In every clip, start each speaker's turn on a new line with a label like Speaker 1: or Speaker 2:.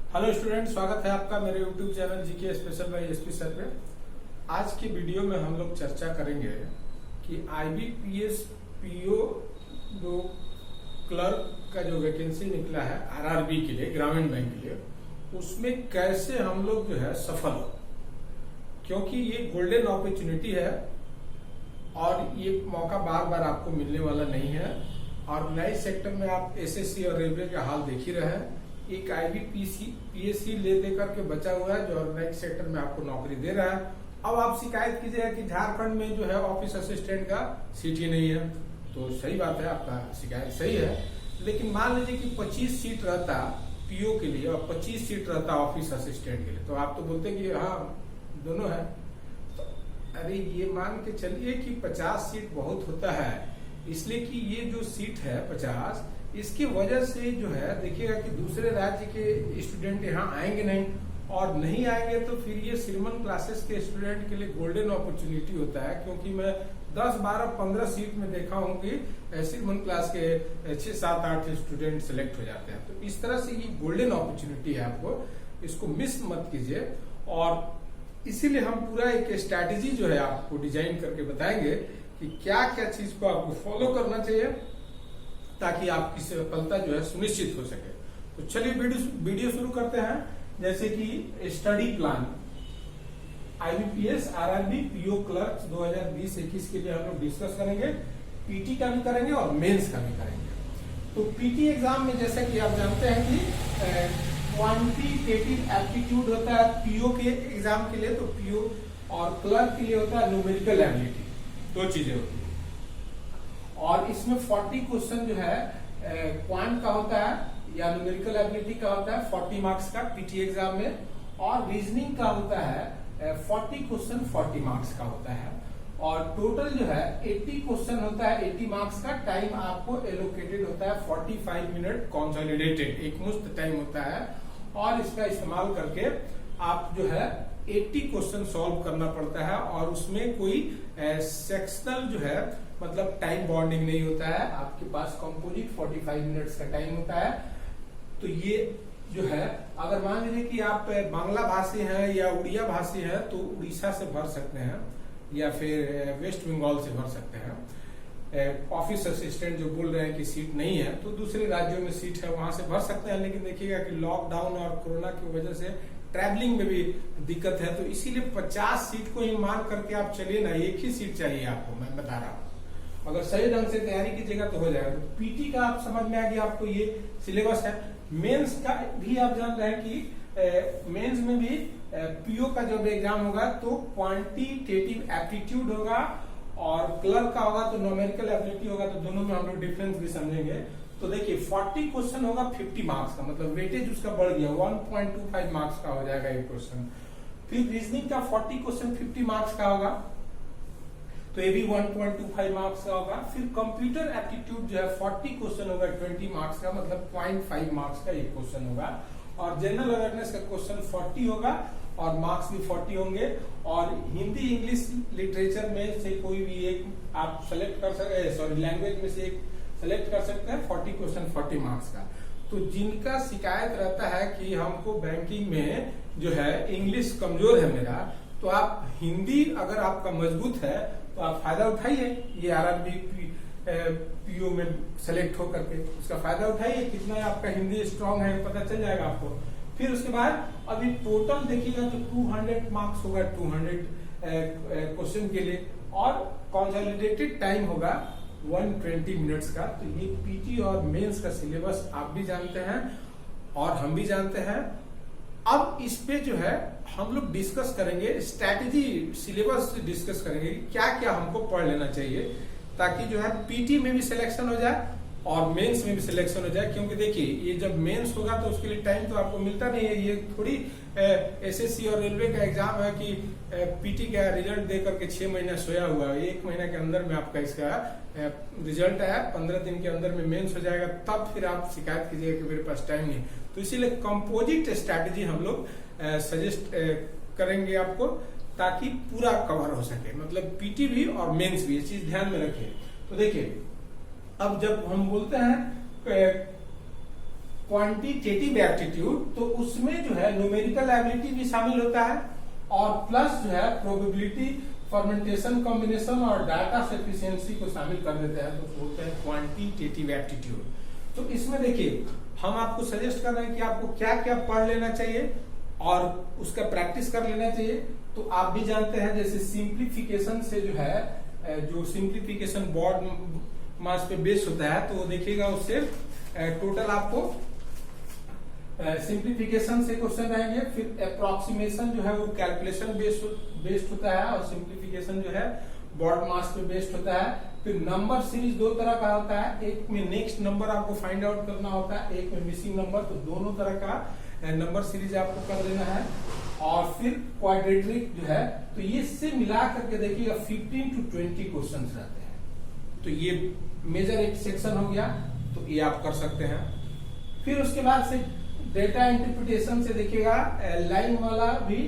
Speaker 1: Hello student, स्वागत है आपका मेरे YouTube channel GK special bye SP sir पे। आज की वीडियो में हम लोग चर्चा करेंगे कि आईबीपीएस पीओ जो क्लर्क का जो वैकेंसी निकला है आरआरबी के लिए, ग्रामीण बैंक के लिए, उसमें कैसे हम लोग जो है सफल हो, क्योंकि ये गोल्डन अपॉर्चुनिटी है और ये मौका बार बार आपको मिलने वाला नहीं है। ऑर्गेनाइज सेक्टर में आप एसएससी और रेलवे का हाल देख ही रहे हैं। एक आईबीपीएससी ले दे करके बचा हुआ है जो ऑर्गेनाइज सेक्टर में आपको नौकरी दे रहा है। अब आप शिकायत कीजिएगा कि झारखंड में जो है ऑफिस असिस्टेंट का सीट ही नहीं है, तो सही बात है, आपका शिकायत सही है। लेकिन मान लीजिए कि 25 सीट रहता पीओ के लिए और 25 सीट रहता ऑफिस असिस्टेंट के लिए, तो आप तो बोलते कि हाँ दोनों है। तो अरे ये मान के चलिए कि 50 सीट बहुत होता है, इसलिए कि ये जो सीट है 50, इसकी वजह से जो है देखिएगा कि दूसरे राज्य के स्टूडेंट यहाँ आएंगे नहीं, और नहीं आएंगे तो फिर ये सिरमन क्लासेस के स्टूडेंट के लिए गोल्डन अपॉर्चुनिटी होता है। क्योंकि मैं 10, 12, 15 सीट में देखा हूँ कि सिरमन क्लास के 6, 7, 8 स्टूडेंट सिलेक्ट हो जाते हैं। तो इस तरह से ये गोल्डन अपॉर्चुनिटी है, आपको इसको मिस मत कीजिए। और इसीलिए हम पूरा एक स्ट्रैटेजी जो है आपको डिजाइन करके बताएंगे कि क्या क्या चीज को आपको फॉलो करना चाहिए ताकि आपकी सफलता जो है सुनिश्चित हो सके। तो चलिए वीडियो शुरू करते हैं। जैसे कि study plan IBPS RRB PO clerk 2020-21 के लिए हम लोग डिस्कस करेंगे, पीटी का भी करेंगे और मेंस का भी करेंगे। तो पीटी एग्जाम में जैसा कि आप जानते हैं कि क्वांटिटेटिव एप्टीट्यूड होता है पीओ के एग्जाम के लिए, तो पीओ और क्लर्क के लिए होता है न्यूमेरिकल एबिलिटी, दो चीजें होती है। और इसमें 40 क्वेश्चन जो है क्वांट का होता है या न्यूमेरिकल एबिलिटी का होता है 40 मार्क्स का पीटी एग्जाम में, और रीजनिंग का होता है 40 क्वेश्चन 40 मार्क्स का होता है। और टोटल जो है 80 क्वेश्चन होता है 80 मार्क्स का। टाइम आपको एलोकेटेड होता है 45 मिनट कंसोलिडेटेड, एक मुश्त टाइम होता है, और इसका इस्तेमाल करके आप जो है 80 क्वेश्चन सॉल्व करना पड़ता है। और उसमें कोई सेक्शनल जो है मतलब टाइम बॉन्डिंग नहीं होता है, आपके पास कंपोजिट 45 मिनट्स का टाइम होता है। तो ये जो है अगर मान लीजिए कि आप बांग्ला भाषी हैं या उड़िया भाषी हैं तो उड़ीसा से भर सकते हैं या फिर वेस्ट बंगाल से भर सकते हैं। ऑफिस असिस्टेंट जो बोल रहे हैं कि सीट नहीं है तो दूसरे राज्यों में सीट है, वहां से भर सकते हैं। लेकिन देखिएगा कि लॉकडाउन और कोरोना की वजह से ट्रैवलिंग में भी दिक्कत है, तो इसीलिए 50 सीट को ही मान करके आप चलिए ना, एक ही सीट चाहिए आपको, मैं बता रहा हूँ। अगर सही ढंग से तैयारी कीजिएगा तो हो जाएगा। तो पीटी का आप समझ में आ गया, आपको ये सिलेबस है। मेंस का भी आप जान रहे हैं कि मेंस में भी पीओ का जब एग्जाम होगा तो क्वांटिटेटिव एप्टीट्यूड होगा और क्लर्क का होगा तो न्यूमेरिकल एबिलिटी होगा। तो दोनों में हम लोग डिफरेंस भी समझेंगे। तो देखिए 40 क्वेश्चन होगा 50 मार्क्स का, मतलब वेटेज उसका बढ़ गया, 1.25 मार्क्स का हो जाएगा एक क्वेश्चन। फिर रीजनिंग का 40 क्वेश्चन 50 मार्क्स का होगा, तो ये भी 1.25 मार्क्स का होगा। फिर कंप्यूटर एप्टीट्यूड जो है 40 क्वेश्चन होगा 20 मार्क्स का, मतलब 0.5 मार्क्स का एक क्वेश्चन होगा। और जनरल अवेयरनेस का क्वेश्चन 40 होगा और मार्क्स भी 40 होंगे। और हिंदी इंग्लिश लिटरेचर में से कोई भी एक आप सेलेक्ट कर सकते, सॉरी लैंग्वेज में से एक सेलेक्ट कर सकते हैं, 40 क्वेश्चन 40 मार्क्स का। तो जिनका शिकायत रहता है कि हमको बैंकिंग में जो है इंग्लिश कमजोर है मेरा, तो आप हिंदी अगर आपका मजबूत है तो आप फायदा उठाइए, ये आरआरबी पीओ में सेलेक्ट होकर के उसका फायदा उठाइए। कितना आपका हिंदी स्ट्रांग है पता चल जाएगा आपको। फिर उसके बाद अभी टोटल देखिएगा तो 200 मार्क्स होगा 200 क्वेश्चन के लिए, और कंसोलिडेटेड टाइम होगा 120 मिनट्स का। तो ये पीटी और मेंस का सिलेबस आप भी जानते हैं और हम भी जानते हैं। अब इस पे जो है हम लोग डिस्कस करेंगे स्ट्रैटेजी, सिलेबस डिस्कस करेंगे क्या क्या हमको पढ़ लेना चाहिए ताकि जो है पीटी में भी सिलेक्शन हो जाए और मेंस में भी सिलेक्शन हो जाए। क्योंकि देखिए ये जब मेंस होगा तो उसके लिए टाइम तो आपको मिलता नहीं है। ये थोड़ी एसएससी और रेलवे का एग्जाम है कि पीटी का रिजल्ट दे करके 6 महीना सोया हुआ है। 1 महीना के अंदर में आपका इसका रिजल्ट आया, 15 दिन के अंदर में मेंस हो जाएगा, तब फिर आप शिकायत कीजिएगा कि मेरे पास टाइम नहीं। तो इसीलिए कंपोजिट स्ट्रैटेजी हम लोग सजेस्ट करेंगे आपको ताकि पूरा कवर हो सके, मतलब पीटी भी और मेंस भी, ये चीज ध्यान में रखिए। तो देखिए अब जब हम बोलते हैं क्वांटिटेटिव एप्टीट्यूड, तो उसमें जो है न्यूमेरिकल एबिलिटी भी शामिल होता है और प्लस जो है प्रोबेबिलिटी, फर्मेंटेशन कॉम्बिनेशन और डाटा सफिशिएंसी को शामिल कर देते हैं, तो बोलते हैं क्वांटिटेटिव एप्टीट्यूड। तो इसमें देखिए हम आपको सजेस्ट कर रहे हैं कि आपको क्या क्या पढ़ लेना चाहिए और उसका प्रैक्टिस कर लेना चाहिए। तो आप भी जानते हैं जैसे सिंप्लीफिकेशन से जो है, जो सिंप्लीफिकेशन बॉड मास पे बेस्ड होता है, तो देखिएगा उससे टोटल आपको सिंप्लीफिकेशन से क्वेश्चन रहेंगे, फिर अप्रोक्सीमेशन जो है वो कैलकुलेशन बेस्ड होता है और सिंप्लीफिकेशन जो है बॉड मास पे बेस्ड होता है। फिर नंबर सीरीज दो तरह का होता है, एक में नेक्स्ट नंबर आपको फाइंड आउट करना होता है, एक में मिसिंग नंबर, तो दोनों तरह का नंबर सीरीज आपको कर लेना है। और फिर क्वाड्रेटिक जो है, तो ये से मिला करके देखिएगा 15 to 20 क्वेश्चन रहते हैं। तो ये मेजर एक सेक्शन हो गया, तो ये आप कर सकते हैं। फिर उसके बाद से डेटा इंटरप्रिटेशन से देखिएगा लाइन वाला भी,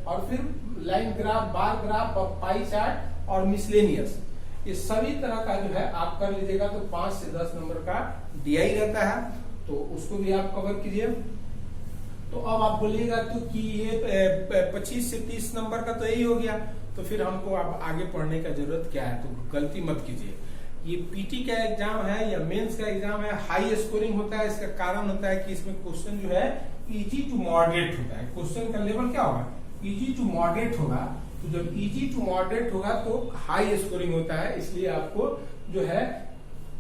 Speaker 1: और फिर लाइन ग्राफ, बार ग्राफ और पाई चार्ट और मिसलेनियस, ये सभी तरह का जो है आप कर लीजिएगा। तो 5 से 10 नंबर का डीआई रहता है, तो उसको भी आप कवर कीजिए। तो अब आप बोलिएगा तो कि ये 25 से 30 नंबर का तो यही हो गया, तो फिर हमको अब आगे पढ़ने का जरूरत क्या है? तो गलती मत कीजिए। ये पीटी का एग्जाम है या मेंस का एग्जाम है, हाई स्कोरिंग होता है। इसका कारण होता है कि इसमें क्वेश्चन जो है इजी टू मॉडरेट होता है। क्वेश्चन का लेवल क्या होगा? इजी टू मॉडरेट होगा। तो जब इजी टू मॉडरेट होगा तो हाई स्कोरिंग होता है, इसलिए आपको जो है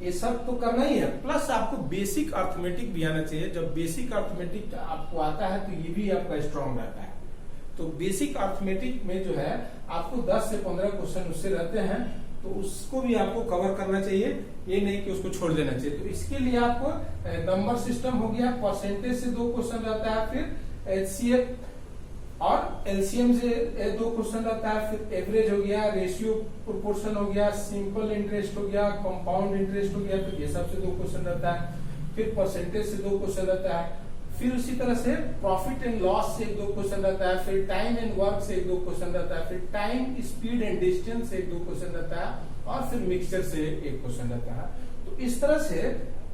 Speaker 1: ये सब तो करना ही है, प्लस आपको बेसिक अर्थमेटिक भी आना चाहिए। जब बेसिक अर्थमेटिक आपको आता है तो ये भी आपका स्ट्रांग रहता है। तो बेसिक अर्थमेटिक में जो है आपको 10 से 15 क्वेश्चन उससे रहते हैं, तो उसको भी आपको कवर करना चाहिए, ये नहीं कि उसको छोड़ देना चाहिए। तो इसके लिए आपको नंबर सिस्टम हो गया, परसेंटेज से 2 क्वेश्चन रहता है, फिर एचसीएफ और एलसीएम से 2 क्वेश्चन रहता है, फिर एवरेज हो गया, रेशियो प्रोपोर्शन हो गया, सिंपल इंटरेस्ट हो गया, कंपाउंड इंटरेस्ट हो गया, फिर ये सब से 2 क्वेश्चन रहता है, फिर परसेंटेज से 2 क्वेश्चन रहता है, फिर उसी तरह से प्रॉफिट एंड लॉस से 2 क्वेश्चन रहता है, फिर टाइम एंड वर्क से 2 क्वेश्चन रहता है, फिर टाइम, स्पीड एंड डिस्टेंस से 2 क्वेश्चन रहता है, और फिर मिक्सचर से 1 क्वेश्चन रहता है। तो इस तरह से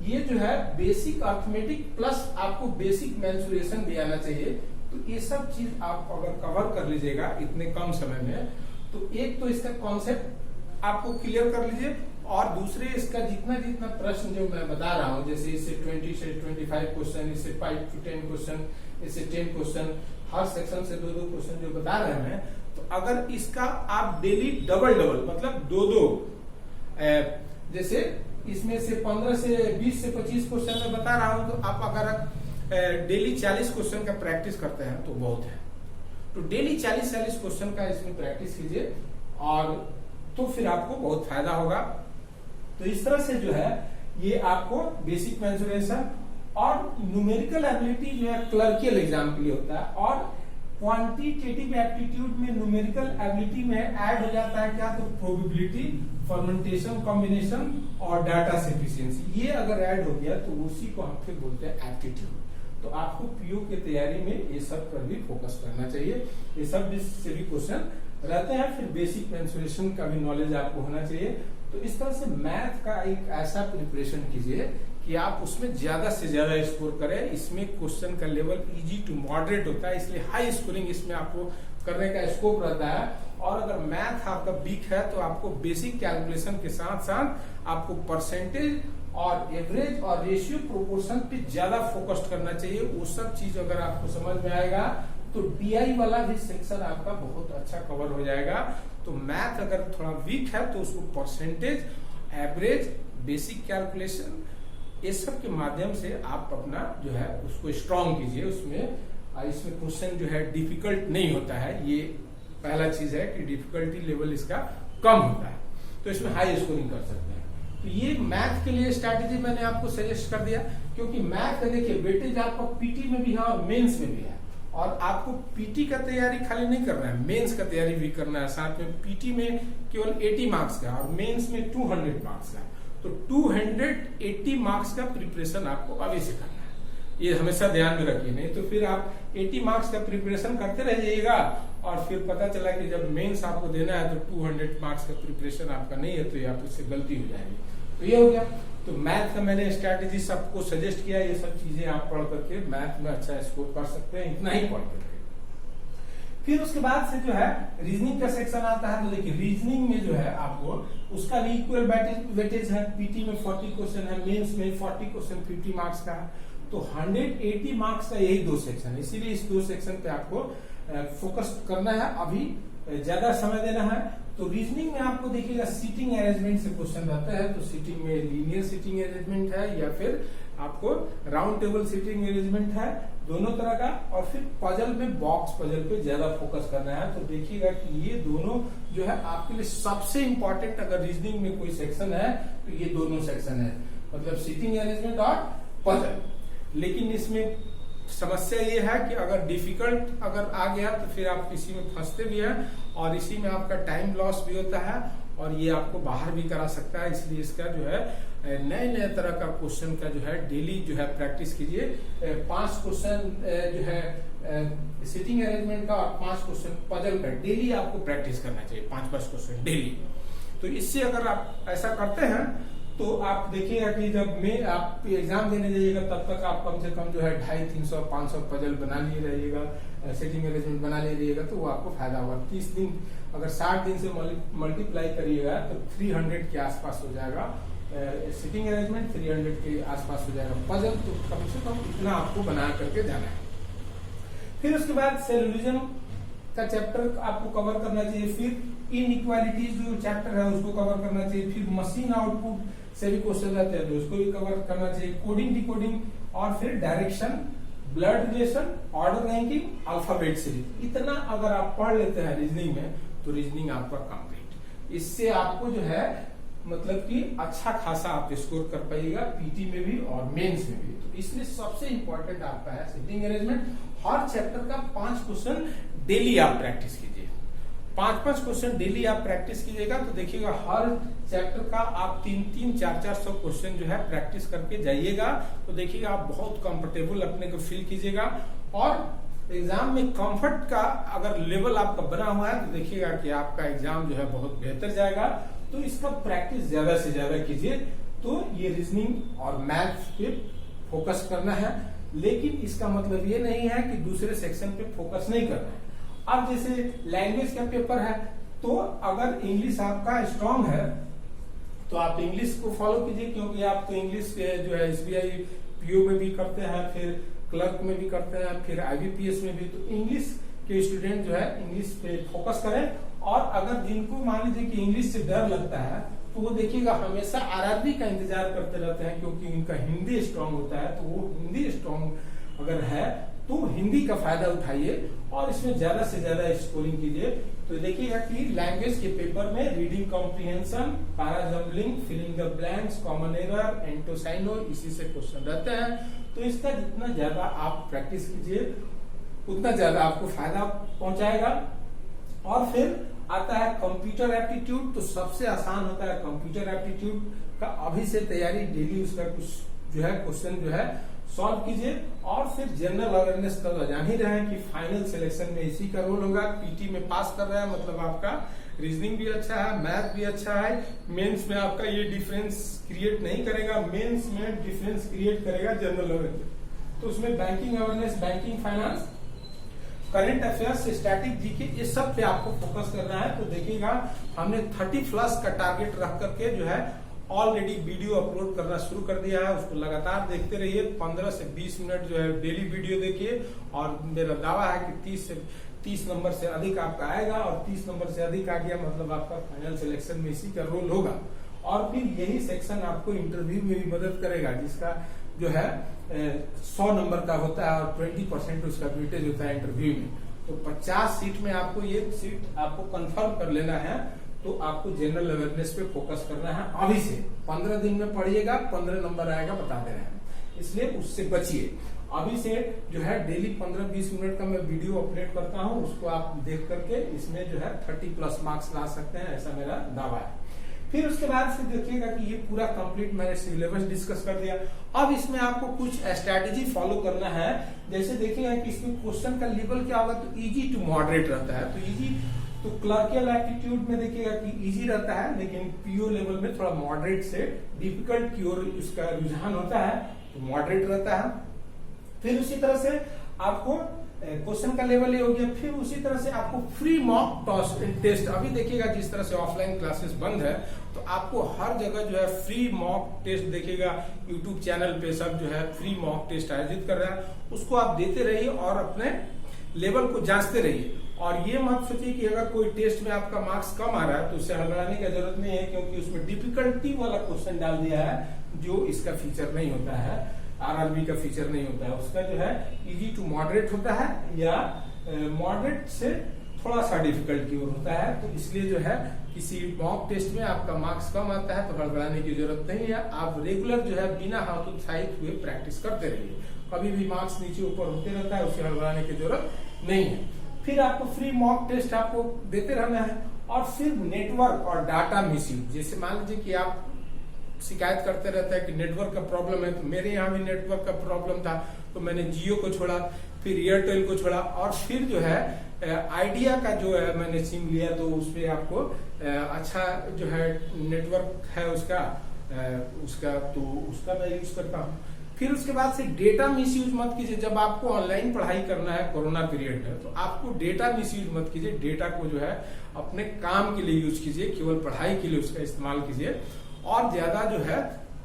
Speaker 1: ये जो है बेसिक अर्थमेटिक प्लस आपको बेसिक मेंसुरेशन भी आना चाहिए। तो ये सब चीज आप अगर कवर कर लीजिएगा इतने कम समय में, तो एक तो इसका कॉन्सेप्ट आपको क्लियर कर लीजिए, और दूसरे इसका जितना जितना प्रश्न जो मैं बता रहा हूं, जैसे इससे 20 से 25 क्वेश्चन, इससे 5 to 10 क्वेश्चन, इससे 10 क्वेश्चन, हर सेक्शन से 2-2 क्वेश्चन जो बता रहे हैं, तो अगर इसका आप डेली डबल मतलब 2-2, जैसे इसमें से 15 से 20 से 25 क्वेश्चन मैं बता रहा हूं, तो आप अगर डेली 40 क्वेश्चन का प्रैक्टिस करते हैं तो बहुत है। तो डेली 40 क्वेश्चन का इसमें प्रैक्टिस कीजिए, और तो फिर आपको बहुत फायदा होगा। तो इस तरह से जो है ये आपको बेसिक मेंसुरेशन और न्यूमेरिकल एबिलिटी जो है क्लर्कियल एग्जाम के लिए होता है, और क्वांटिटेटिव एप्टीट्यूड में न्यूमेरिकल एबिलिटी में ऐड हो जाता है क्या? तो प्रोबेबिलिटी, फर्मेंटेशन कॉम्बिनेशन और डाटा सफिशिएंसी। ये अगर ऐड हो गया तो उसी को हम फिर बोलते हैं एप्टीट्यूड। तो आपको पीओ की तैयारी में ये सब पर भी फोकस करना चाहिए। ये सब से भी क्वेश्चन रहते हैं। फिर बेसिक मेंसुरेशन का भी नॉलेज आपको होना चाहिए। तो इस तरह से मैथ का एक ऐसा प्रिपरेशन कीजिए कि आप उसमें ज्यादा से ज्यादा स्कोर करें। इसमें क्वेश्चन का लेवल इजी टू मॉडरेट होता है, इसलिए हाई स्कोरिंग इसमें आपको करने का स्कोप रहता है। और अगर मैथ आपका वीक है तो आपको बेसिक कैलकुलेशन के साथ साथ आपको परसेंटेज और एवरेज और रेशियो प्रोपोर्शन पे ज्यादा फोकस करना चाहिए। वो सब चीज अगर आपको समझ में आएगा तो डीआई वाला भी सेक्शन आपका बहुत अच्छा कवर हो जाएगा। तो मैथ अगर थोड़ा वीक है तो उसको परसेंटेज, एवरेज, बेसिक कैलकुलेशन, ये सब के माध्यम से आप अपना जो है उसको स्ट्रॉन्ग कीजिए। इसमें क्वेश्चन जो है डिफिकल्ट नहीं होता है। ये पहला चीज है कि डिफिकल्टी लेवल इसका कम होता है, तो इसमें हाई स्कोरिंग कर सकते हैं। तो ये मैथ के लिए स्ट्रैटेजी मैंने आपको सजेस्ट कर दिया, क्योंकि मैथ देखिए वेटेज आपका पीटी में भी है और मेंस में भी है। और आपको पीटी का तैयारी खाली नहीं करना है, मेंस का तैयारी भी करना है साथ में। पीटी में केवल 80 मार्क्स का और मेंस में 200 मार्क्स का। तो 280 मार्क्स का प्रिपरेशन आपको अभी से करना है, ये हमेशा ध्यान में रखिए। नहीं तो फिर आप 80 मार्क्स का प्रिपरेशन करते रह जाइएगा और फिर पता चला कि जब मेंस आपको देना है तो 200 मार्क्स का प्रिपरेशन आपका नहीं है, तो ये आपसे गलती हो जाएगी। तो ये हो गया। तो मैथ का मैंने स्ट्रैटेजी सबको सजेस्ट किया, ये सब चीजें आप पढ़ करके मैथ में अच्छा स्कोर कर सकते हैं, इतना ही पढ़ करके। फिर उसके बाद से जो है रीजनिंग का सेक्शन आता है। तो देखिए रीजनिंग में जो है आपको उसका भी इक्वल वेटेज है। पीटी में 40 क्वेश्चन है, मेंस में 40 क्वेश्चन 50 मार्क्स का है, तो 180 मार्क्स का यही 2 सेक्शन है। इसीलिए इस 2 सेक्शन पे आपको फोकस करना है, अभी ज्यादा समय देना है। तो रीजनिंग में आपको देखिएगा सीटिंग अरेंजमेंट से क्वेश्चन रहता है। तो सीटिंग में लीनियर सीटिंग अरेंजमेंट है या फिर आपको राउंड टेबल सीटिंग अरेंजमेंट है, दोनों तरह का। और फिर पजल में बॉक्स पजल पे ज्यादा फोकस करना है। तो देखिएगा कि ये दोनों जो है आपके लिए सबसे इंपॉर्टेंट, अगर रीजनिंग में कोई सेक्शन है तो ये दोनों सेक्शन है, मतलब सीटिंग अरेंजमेंट और पजल। लेकिन इसमें समस्या ये है कि अगर डिफिकल्ट अगर आ गया तो फिर आप इसी में फंसते भी हैं और इसी में आपका टाइम लॉस भी होता है और ये आपको बाहर भी करा सकता है। इसलिए इसका जो है नए नए तरह का क्वेश्चन का जो है डेली जो है प्रैक्टिस कीजिए। 5 क्वेश्चन जो है सिटिंग अरेंजमेंट का और 5 क्वेश्चन पजल का डेली आपको प्रैक्टिस करना चाहिए, 5-5 क्वेश्चन डेली। तो इससे अगर आप ऐसा करते हैं तो आप देखिएगा कि जब में आप एग्जाम देने जाइएगा तब तक आप कम से कम जो है 250, 300, 500 पजल बना लिए रहिएगा, सेटिंग अरेंजमेंट बना लिए रहिएगा, तो वो आपको फायदा होगा। 30 दिन अगर 60 दिन से मल्टीप्लाई करिएगा तो 300 के आसपास हो जाएगा सिटिंग अरेंजमेंट, 300 के आसपास हो जाएगा पजल। तो कम से कम इतना आपको बना करके जाना है। फिर उसके बाद सेलुलिज्म का चैप्टर आपको कवर करना चाहिए। फिर इनइक्वालिटीज जो चैप्टर है उसको कवर करना चाहिए। फिर मशीन आउटपुट से भी क्वेश्चन रहते हैं तो उसको भी कवर करना चाहिए। कोडिंग डिकोडिंग और फिर direction, blood relation, order ranking, alphabet series, इतना अगर आप पढ़ लेते हैं रीजनिंग में तो रीजनिंग आपका कंप्लीट। इससे आपको जो है मतलब कि अच्छा खासा आप स्कोर कर पाइएगा पीटी में भी और मेंस में भी। तो इसलिए सबसे इंपॉर्टेंट आपका है सिटिंग अरेंजमेंट। हर चैप्टर का 5 क्वेश्चन डेली आप प्रैक्टिस कीजिए। 5-5 क्वेश्चन डेली आप प्रैक्टिस कीजिएगा तो देखिएगा हर चैप्टर का आप 3-3, 400 क्वेश्चन जो है प्रैक्टिस करके जाइएगा तो देखिएगा आप बहुत कंफर्टेबल अपने को फील कीजिएगा। और एग्जाम में कंफर्ट का अगर लेवल आपका बना हुआ है तो देखिएगा कि आपका एग्जाम जो है बहुत बेहतर जाएगा। तो इसका प्रैक्टिस ज्यादा से ज्यादा कीजिए। तो ये रीजनिंग और मैथ्स पे फोकस करना है, लेकिन इसका मतलब ये नहीं है कि दूसरे सेक्शन पे फोकस नहीं करना है। अब जैसे लैंग्वेज का पेपर है तो अगर इंग्लिश आपका स्ट्रांग है तो आप इंग्लिश को फॉलो कीजिए, क्योंकि आप तो इंग्लिश जो है SBI PO में भी करते हैं, फिर क्लर्क में भी करते हैं, फिर IBPS में भी। तो इंग्लिश के स्टूडेंट जो है इंग्लिश पे फोकस करें। और अगर जिनको मान लीजिए कि इंग्लिश से डर लगता है तो वो देखिएगा हमेशा RRB का इंतजार करते रहते हैं, क्योंकि इनका हिंदी स्ट्रांग होता है। तो वो हिंदी स्ट्रांग अगर है तो हिंदी का फायदा उठाइए और इसमें ज्यादा से ज्यादा स्कोरिंग कीजिए। तो देखिएगा कि लैंग्वेज के पेपर में reading comprehension, parajumbling, filling the blanks, common error, antonym synonym, इसी से क्वेश्चन रहते हैं। तो इसका जितना ज्यादा आप प्रैक्टिस कीजिए उतना ज्यादा आपको फायदा पहुंचाएगा। और फिर आता है कंप्यूटर एप्टीट्यूड। तो सबसे आसान होता है कंप्यूटर एप्टीट्यूड का। अभी से तैयारी डेली उसका कुछ जो है क्वेश्चन जो है सॉल्व कीजिए। और फिर जनरल अवेयरनेस का जान ही रहे हैं कि फाइनल सिलेक्शन में इसी का रोल होगा। पीटी में पास कर रहा है मतलब आपका रीजनिंग भी अच्छा है, मैथ भी अच्छा है। मेंस में आपका ये डिफरेंस क्रिएट नहीं करेगा, मेंस में डिफरेंस क्रिएट करेगा जनरल अवेयरनेस। तो उसमें banking awareness, banking finance, current affairs, static GK, ये सब पे आपको फोकस करना है। तो देखिएगा हमने 30+ का टारगेट रख करके जो है ऑलरेडी वीडियो अपलोड करना शुरू कर दिया है। उसको लगातार देखते रहिए। 15 से 20 मिनट जो है डेली वीडियो देखिए। और मेरा दावा है कि 30 नंबर से अधिक आपका आएगा, और 30 नंबर से अधिक आ गया मतलब आपका फाइनल सिलेक्शन में इसी का रोल होगा। और फिर यही सेक्शन आपको इंटरव्यू में भी मदद करेगा, जिसका जो है 100 नंबर का होता है और 20% उसका वेटेज होता है इंटरव्यू में। तो 50 सीट में आपको ये सीट आपको कंफर्म कर लेना है। तो आपको जनरल अवेयरनेस पे फोकस करना है। अभी से 15 दिन में पढ़िएगा, 15 नंबर आएगा बता दे रहे हैं, इसलिए उससे बचिए। अभी से जो है डेली 15-20 मिनट का मैं वीडियो अपलोड करता हूं, उसको आप देख करके इसमें जो है 30+ मार्क्स ला सकते हैं, ऐसा मेरा दावा है। फिर उसके बाद से देखिएगा कि ये पूरा कंप्लीट मैंने सिलेबस डिस्कस कर दिया। अब इसमें आपको कुछ स्ट्रैटेजी फॉलो करना है। जैसे देखिएगा कि इसमें क्वेश्चन का लेवल क्या होगा, तो इजी टू मॉडरेट रहता है। तो इजी तो क्लर्कियल एप्टीट्यूड में देखिएगा कि इजी रहता है, लेकिन पीओ लेवल में थोड़ा मॉडरेट से डिफिकल्ट की ओर इसका रुझान होता है, तो मॉडरेट रहता है। फिर उसी तरह से आपको क्वेश्चन का लेवल ये हो गया। फिर उसी तरह से आपको फ्री मॉक टेस्ट, अभी देखिएगा जिस तरह से ऑफलाइन क्लासेस बंद है तो आपको हर जगह जो है फ्री मॉक टेस्ट देखिएगा, यूट्यूब चैनल पे सब जो है फ्री मॉक टेस्ट आयोजित कर रहा है, उसको आप देते रहिए और अपने लेवल को जांचते रहिए। और ये मत सोचिए कि अगर कोई टेस्ट में आपका मार्क्स कम आ रहा है तो उसे हड़बड़ाने की जरूरत नहीं है, क्योंकि उसमें डिफिकल्टी वाला क्वेश्चन डाल दिया है जो इसका फीचर नहीं होता है, आरआरबी का फीचर नहीं होता है। उसका जो है इजी टू मॉडरेट होता है या मॉडरेट से थोड़ा सा डिफिकल्ट की ओर होता है। तो इसलिए जो है किसी मॉक टेस्ट में आपका मार्क्स कम आता है तो हड़बड़ाने की जरूरत नहीं है। आप रेगुलर जो है बिना हाथ उत्साहित हुए प्रैक्टिस करते रहिए, कभी भी मार्क्स नीचे ऊपर होते रहता है, उसे हड़बड़ाने की जरूरत नहीं है। फिर आपको फ्री मॉक टेस्ट आपको देते रहना है। और फिर नेटवर्क और डाटा मिसयूज, जैसे मान लीजिए कि आप शिकायत करते रहते हैं कि नेटवर्क का प्रॉब्लम है, तो मेरे यहाँ भी नेटवर्क का प्रॉब्लम था तो मैंने जियो को छोड़ा, फिर एयरटेल को छोड़ा, और फिर जो है आइडिया का जो है मैंने सिम लिया, तो उसमें आपको अच्छा जो है नेटवर्क है उसका तो उसका मैं यूज करता हूँ। फिर उसके बाद से डेटा मिसयूज मत कीजिए। जब आपको ऑनलाइन पढ़ाई करना है कोरोना पीरियड में, तो आपको डेटा मिसयूज मत कीजिए। डेटा को जो है अपने काम के लिए यूज कीजिए, केवल पढ़ाई के लिए उसका इस्तेमाल कीजिए, और ज्यादा जो है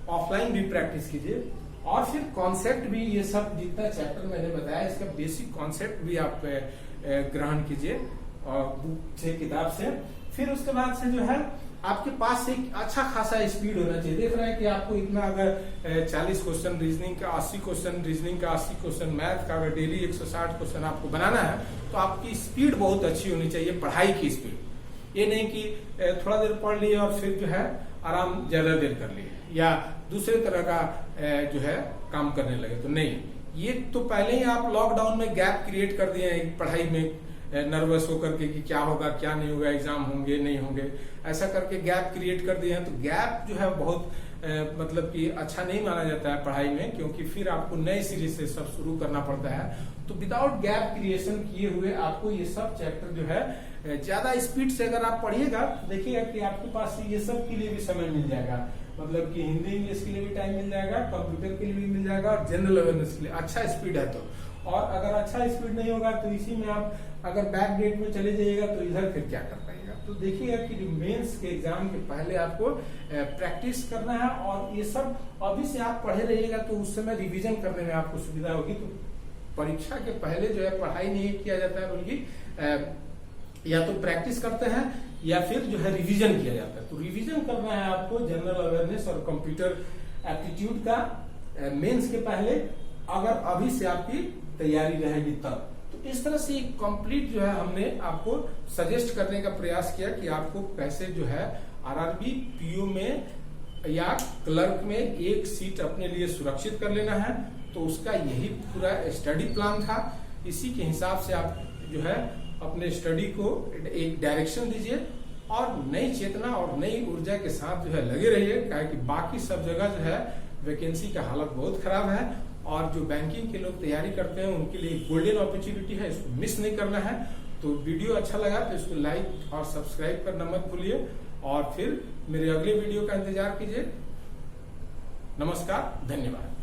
Speaker 1: ऑफलाइन भी प्रैक्टिस कीजिए। और फिर कॉन्सेप्ट भी, ये सब जितना चैप्टर मैंने बताया इसका बेसिक कॉन्सेप्ट भी आप ग्रहण कीजिए बुक से, किताब से। फिर उसके बाद से जो है आपके पास एक अच्छा खासा स्पीड होना चाहिए। देख रहे हैं कि आपको इतना अगर 40 क्वेश्चन रीजनिंग का, 80 क्वेश्चन रीजनिंग का, 80 क्वेश्चन मैथ का, अगर डेली 160 क्वेश्चन आपको बनाना है तो आपकी स्पीड बहुत अच्छी होनी चाहिए, पढ़ाई की स्पीड। ये नहीं कि थोड़ा देर पढ़ लिए और फिर जो है आराम ज्यादा देर कर लिए या दूसरे तरह का जो है काम करने लगे, तो नहीं। ये तो पहले ही आप लॉकडाउन में गैप क्रिएट कर दिए हैं पढ़ाई में, नर्वस होकर के कि क्या होगा क्या नहीं होगा, एग्जाम होंगे नहीं होंगे, ऐसा करके गैप क्रिएट कर दिए हैं। तो गैप जो है बहुत मतलब कि अच्छा नहीं माना जाता है पढ़ाई में, क्योंकि फिर आपको नए सिरे से सब शुरू करना पड़ता है। तो विदाउट गैप क्रिएशन किए हुए आपको ये सब चैप्टर जो है ज्यादा स्पीड से अगर आप पढ़िएगा तो देखिएगा कि आपके पास ये सब के लिए भी समय मिल जाएगा, मतलब कि हिंदी इंग्लिश के लिए भी टाइम मिल जाएगा, कंप्यूटर के लिए भी मिल जाएगा, और जनरल अवेयरनेस के लिए अच्छा स्पीड है। तो और अगर अच्छा स्पीड नहीं होगा तो इसी में आप अगर बैक डेट में चले जाइएगा तो इधर फिर क्या कर पाएगा। तो देखिएगा कि जो मेंस के एग्जाम के पहले आपको प्रैक्टिस करना है, और ये सब अभी से आप पढ़े रहिएगा तो उस समय रिवीजन करने में आपको सुविधा होगी। तो परीक्षा के पहले जो है पढ़ाई नहीं किया जाता है, बल्कि या तो प्रैक्टिस करते हैं या फिर जो है रिवीजन किया जाता है। तो रिवीजन करना है आपको जनरल अवेयरनेस और कंप्यूटर एप्टीट्यूड का मेंस के पहले, अगर अभी से आपकी तैयारी रहेगी तब। तो इस तरह से कंप्लीट जो है हमने आपको सजेस्ट करने का प्रयास किया कि आपको कैसे जो है आरआरबी पीओ में या क्लर्क में एक सीट अपने लिए सुरक्षित कर लेना है। तो उसका यही पूरा स्टडी प्लान था। इसी के हिसाब से आप जो है अपने स्टडी को एक डायरेक्शन दीजिए और नई चेतना और नई ऊर्जा के साथ जो है लगे रहिए, क्योंकि बाकी सब जगह जो है वैकेंसी का हालत बहुत खराब है, और जो बैंकिंग के लोग तैयारी करते हैं उनके लिए गोल्डन अपॉर्चुनिटी है, इसको मिस नहीं करना है। तो वीडियो अच्छा लगा तो इसको लाइक और सब्सक्राइब करना मत भूलिए, और फिर मेरे अगले वीडियो का इंतजार कीजिए। नमस्कार, धन्यवाद।